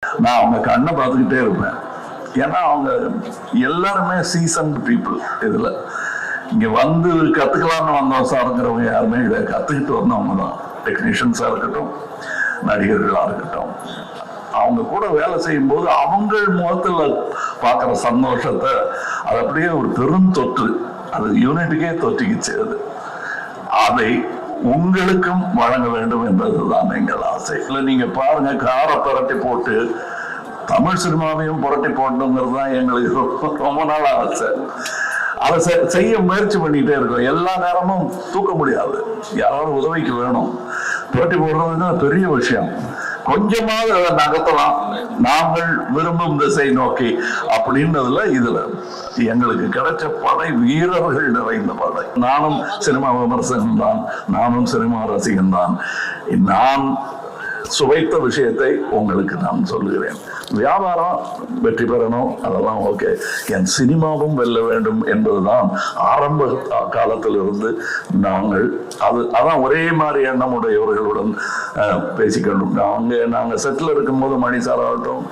நான் அவங்க கண்ணை பார்த்துக்கிட்டே இருப்பேன். ஏன்னா அவங்க எல்லாருமே சீசன் பீப்புள். இதுல இங்க வந்து கத்துக்கலாம்னு வந்தோம் சாருங்கிறவங்க யாருமே இதை கத்துக்கிட்டு வந்தவங்க தான். டெக்னீஷியன்ஸா இருக்கட்டும், நடிகர்களா இருக்கட்டும், அவங்க கூட வேலை செய்யும் போது அவங்க முகத்துல பார்க்குற சந்தோஷத்தை அது அப்படியே ஒரு பெரும் தொற்று, அது யூனிட்டுக்கே தொற்றிக்குச்சு. அதை உங்களுக்கும் வழங்க வேண்டும் என்பதுதான் எங்கள் ஆசை. இல்லை நீங்க பாருங்க, காரை புரட்டி போட்டு தமிழ் சினிமாவையும் புரட்டி போடணுங்கிறது தான் எங்களுக்கு ரொம்ப நாள் ஆசை. அதை செய்ய முயற்சி பண்ணிட்டே இருக்கோம். எல்லா நேரமும் தூக்க முடியாது, யாராவது உதவிக்கு வேணும். புரட்டி போடுறதுன்னா பெரிய விஷயம். கொஞ்சமாவது அதை நகர்த்தலாம் நாங்கள் விரும்பும் திசை நோக்கி அப்படின்றதுல இதுல எங்களுக்கு கிடைச்ச படை வீரர்கள் நிறைந்த படை. நானும் சினிமா விமர்சகன் தான், நானும் சினிமா ரசிகன் தான். நான் சுவைத்த விஷயத்தை உங்களுக்கு நான் சொல்லுகிறேன். வியாபாரம் வெற்றி பெறணும், அதெல்லாம் ஓகே. என் சினிமாவும் வெல்ல வேண்டும் என்பதுதான் ஆரம்ப காலத்திலிருந்து நாங்கள் அதான் ஒரே மாதிரி எண்ணம் உடையவர்களுடன் பேசிக்கணும். நாங்கள் செட்டில் இருக்கும்போது மணி சார் ஆகட்டும்,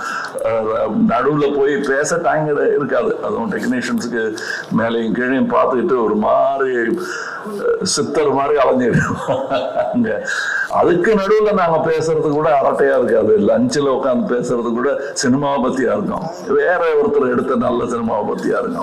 நடுவில் போய் பேச டைம் இருக்காது. அதுவும் டெக்னீஷியன்ஸுக்கு மேலேயும் கீழையும் பார்த்துக்கிட்டு ஒரு மாதிரி சித்தர் மாதிரி அலைஞ்சிடுவோம். அதுக்கு நடுவில் நாங்கள் பேசுறது கூட அரட்டையா இருக்காது. லஞ்சில் உட்காந்து பேசுறது கூட சினிமாவை பத்தியா இருக்கும், வேற ஒருத்தர் எடுத்த நல்ல சினிமாவை பத்தியா இருக்கும்.